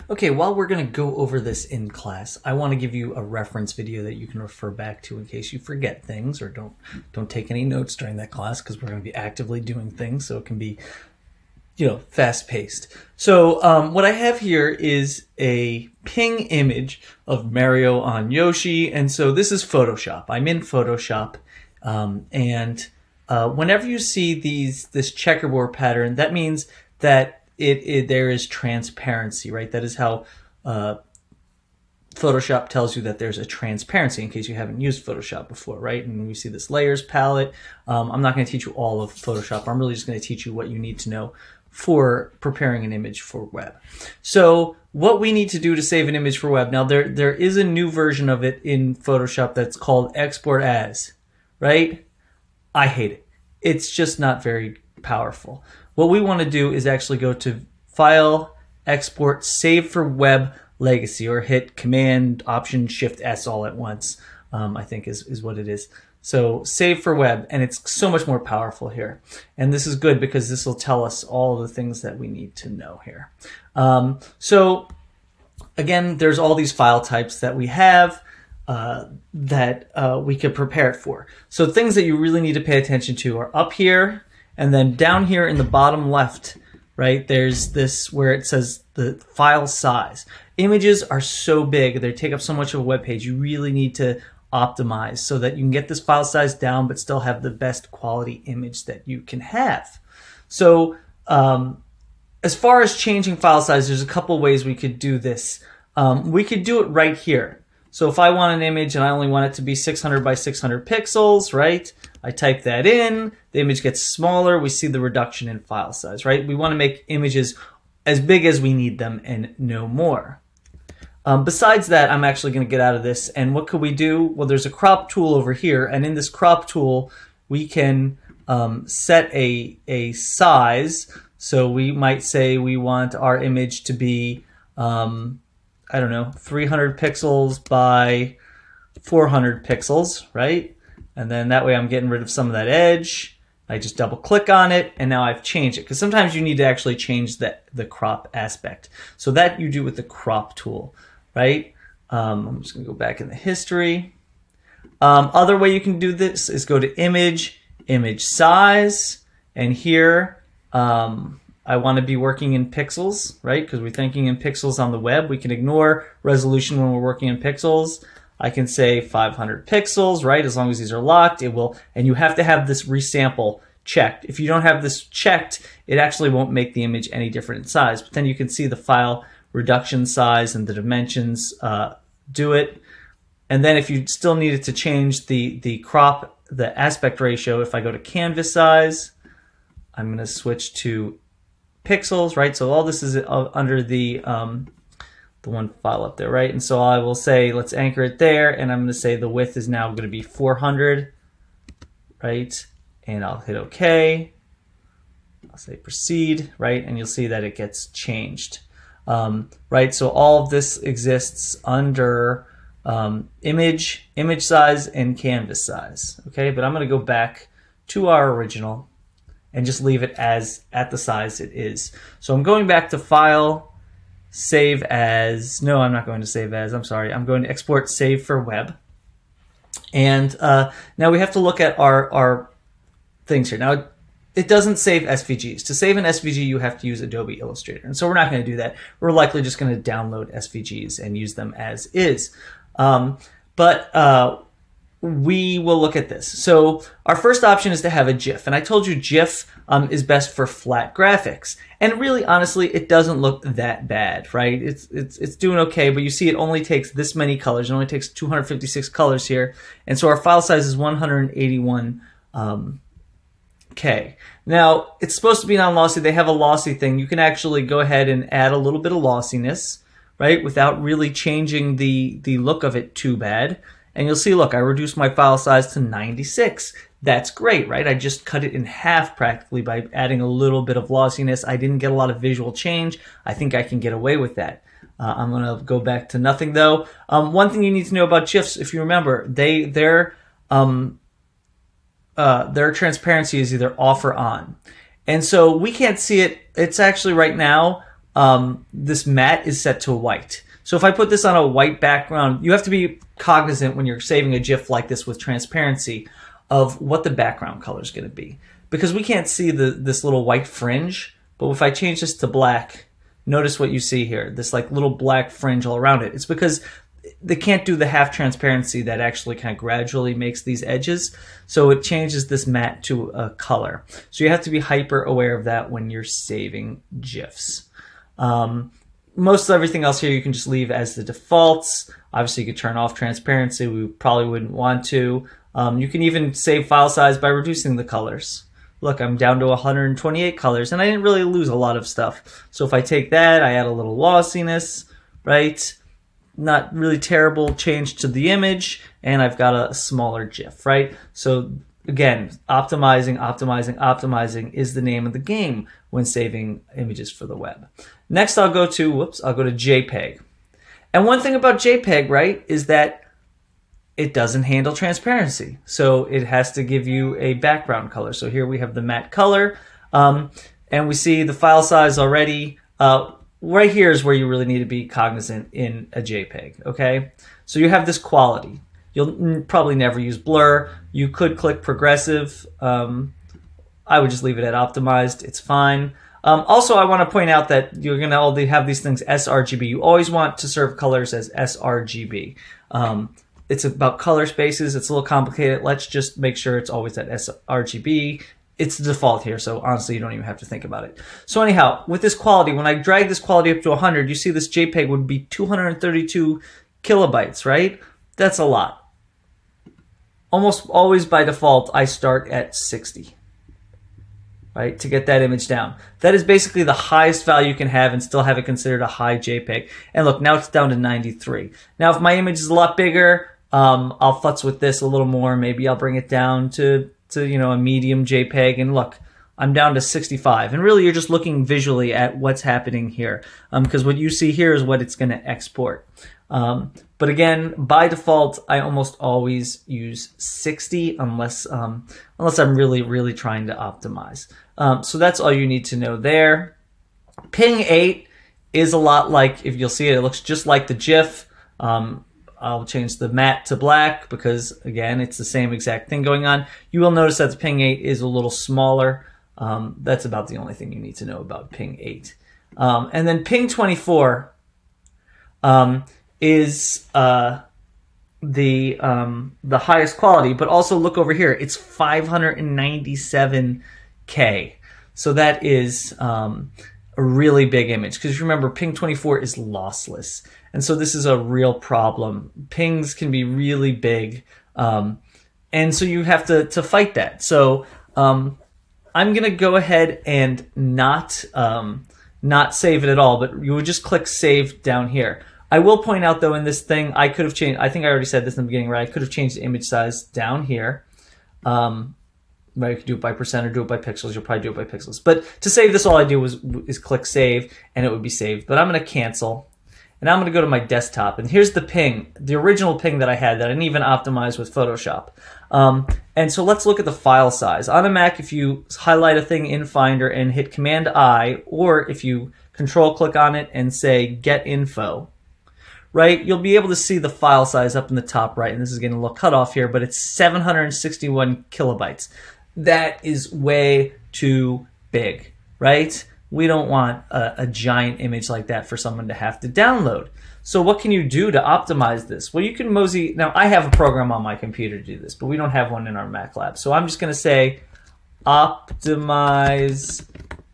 Okay, while we're going to go over this in class, I want to give you a reference video that you can refer back to in case you forget things or don't take any notes during that class, because we're going to be actively doing things, so it can be, fast paced. So what I have here is a ping image of Mario on Yoshi, and so this is Photoshop. I'm in Photoshop, and whenever you see this checkerboard pattern, that means that there is transparency, right? That is how Photoshop tells you that there's a transparency, in case you haven't used Photoshop before, right? And we see this layers palette. I'm not going to teach you all of Photoshop. I'm really just going to teach you what you need to know for preparing an image for web. So what we need to do to save an image for web, now there is a new version of it in Photoshop that's called Export As, right? I hate it. It's just not very powerful. What we want to do is actually go to File, Export, Save for Web Legacy, or hit Command, Option, Shift, S all at once, I think is what it is. So Save for Web, and it's so much more powerful here. And this is good because this will tell us all the things that we need to know here. So again, there's all these file types that we have that we could prepare it for. So things that you really need to pay attention to are up here, and then down here in the bottom left, right, there's this where it says the file size. Images are so big, they take up so much of a web page, you really need to optimize so that you can get this file size down but still have the best quality image that you can have. So as far as changing file size, there's a couple ways we could do this. We could do it right here. So if I want an image and I only want it to be 600 by 600 pixels, right? I type that in, the image gets smaller, we see the reduction in file size, right? We want to make images as big as we need them and no more. Besides that, I'm actually going to get out of this, and what could we do? Well, there's a crop tool over here, and in this crop tool, we can set a size. So we might say we want our image to be, I don't know, 300 pixels by 400 pixels, right? And then that way I'm getting rid of some of that edge. I just double click on it, and now I've changed it, because sometimes you need to actually change the crop aspect. So that you do with the crop tool, right? I'm just gonna go back in the history. Other way you can do this is go to image, image size, and here I want to be working in pixels, right? Because we're thinking in pixels on the web. We can ignore resolution when we're working in pixels. I can say 500 pixels, right? As long as these are locked, it will, and you have to have this resample checked. If you don't have this checked, it actually won't make the image any different in size. But then you can see the file reduction size and the dimensions do it. And then if you still needed to change the crop, the aspect ratio, if I go to canvas size, I'm going to switch to pixels, right? So all this is under the one file up there, right? And so I will say, let's anchor it there, and I'm going to say the width is now going to be 400, right? And I'll hit OK. I'll say proceed, right? And you'll see that it gets changed, right? So all of this exists under image size, and canvas size, okay? But I'm going to go back to our original and just leave it as at the size it is. So I'm going back to File, Save As. No, I'm not going to Save As. I'm sorry. I'm going to Export, Save for Web. And now we have to look at our things here. Now, it doesn't save SVGs. To save an SVG, you have to use Adobe Illustrator. And so we're not going to do that. We're likely just going to download SVGs and use them as is. We will look at this. So our first option is to have a GIF. And I told you GIF is best for flat graphics. And really, honestly, it doesn't look that bad, right? It's doing okay, but you see it only takes this many colors. It only takes 256 colors here. And so our file size is 181 K. Now, it's supposed to be non-lossy. They have a lossy thing. You can actually go ahead and add a little bit of lossiness, right, without really changing the look of it too bad. And you'll see, look, I reduced my file size to 96. That's great, right? I just cut it in half practically by adding a little bit of lossiness. I didn't get a lot of visual change. I think I can get away with that. I'm going to go back to nothing, though. One thing you need to know about GIFs, if you remember, their transparency is either off or on. And so we can't see it. It's actually right now this matte is set to white. So if I put this on a white background, you have to be cognizant when you're saving a GIF like this with transparency of what the background color is going to be. Because we can't see this little white fringe, but if I change this to black, notice what you see here, this like little black fringe all around it. It's because they can't do the half transparency that actually kind of gradually makes these edges. So it changes this matte to a color. So you have to be hyper aware of that when you're saving GIFs. Most of everything else here you can just leave as the defaults. Obviously you could turn off transparency. We probably wouldn't want to. You can even save file size by reducing the colors. Look, I'm down to 128 colors and I didn't really lose a lot of stuff. So if I take that, I add a little glossiness, right? Not really terrible change to the image, and I've got a smaller GIF, right? So again, optimizing is the name of the game when saving images for the web. Next, I'll go to JPEG. And one thing about JPEG, right, is that it doesn't handle transparency. So it has to give you a background color. So here we have the matte color, and we see the file size already. Right here is where you really need to be cognizant in a JPEG, okay? So you have this quality. You'll probably never use blur. You could click progressive. I would just leave it at optimized. It's fine. Also, I want to point out that you're going to only have these things sRGB. You always want to serve colors as sRGB. It's about color spaces. It's a little complicated. Let's just make sure it's always at sRGB. It's the default here, so honestly, you don't even have to think about it. So anyhow, with this quality, when I drag this quality up to 100, you see this JPEG would be 232 kilobytes, right? That's a lot. Almost always by default, I start at 60, right, to get that image down. That is basically the highest value you can have and still have it considered a high JPEG. And look, now it's down to 93. Now, if my image is a lot bigger, I'll futz with this a little more. Maybe I'll bring it down to a medium JPEG, and look, I'm down to 65. And really, you're just looking visually at what's happening here, because what you see here is what it's going to export. But again, by default, I almost always use 60 unless I'm really trying to optimize. So that's all you need to know there. Ping 8 is a lot like, if you'll see it, it looks just like the GIF. I'll change the matte to black because, again, it's the same exact thing going on. You will notice that the ping 8 is a little smaller. That's about the only thing you need to know about ping 8. And then ping 24 is the highest quality, but also look over here. It's 597K. So that is a really big image, because remember, ping 24 is lossless. And so this is a real problem. Pings can be really big. And so you have to fight that. So I'm going to go ahead and not save it at all, but you would just click save down here. I will point out, though, in this thing, I could have changed, I think I already said this in the beginning, right? I could have changed the image size down here. Right, you could do it by percent or do it by pixels. You'll probably do it by pixels. But to save this, all I do is click save, and it would be saved. But I'm going to cancel. And I'm going to go to my desktop, and here's the ping, the original ping that I had that I didn't even optimize with Photoshop. And so let's look at the file size. On a Mac, if you highlight a thing in Finder and hit Command-I, or if you Control-click on it and say Get Info, right, you'll be able to see the file size up in the top right. And this is getting a little cut off here, but it's 761 kilobytes. That is way too big, right? We don't want a giant image like that for someone to have to download. So what can you do to optimize this? Well, you can mosey. Now, I have a program on my computer to do this, but we don't have one in our Mac lab. So I'm just going to say optimize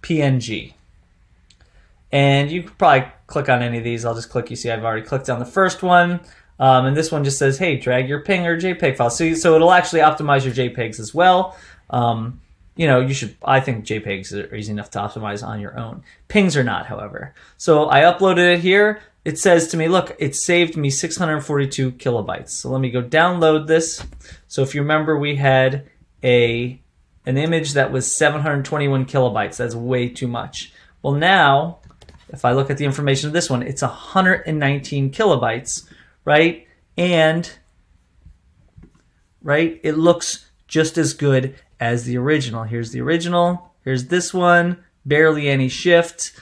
PNG. And you could probably click on any of these. I'll just click. You see I've already clicked on the first one. And this one just says, hey, drag your ping or JPEG file. So it'll actually optimize your JPEGs as well. I think JPEGs are easy enough to optimize on your own. Pings are not, however. So I uploaded it here. It says to me, look, it saved me 642 kilobytes. So let me go download this. So if you remember, we had an image that was 721 kilobytes. That's way too much. Well, now, if I look at the information of this one, it's 119 kilobytes, right? And, right, it looks just as good as the original. Here's the original. Here's this one. Barely any shift.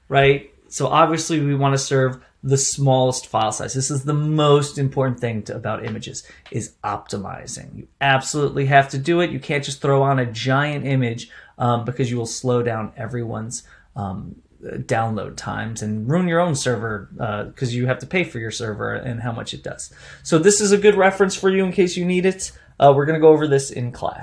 Right, right? So obviously we want to serve the smallest file size. This is the most important thing about images, is optimizing. You absolutely have to do it. You can't just throw on a giant image because you will slow down everyone's download times and ruin your own server because you have to pay for your server and how much it does. So this is a good reference for you in case you need it. We're going to go over this in class.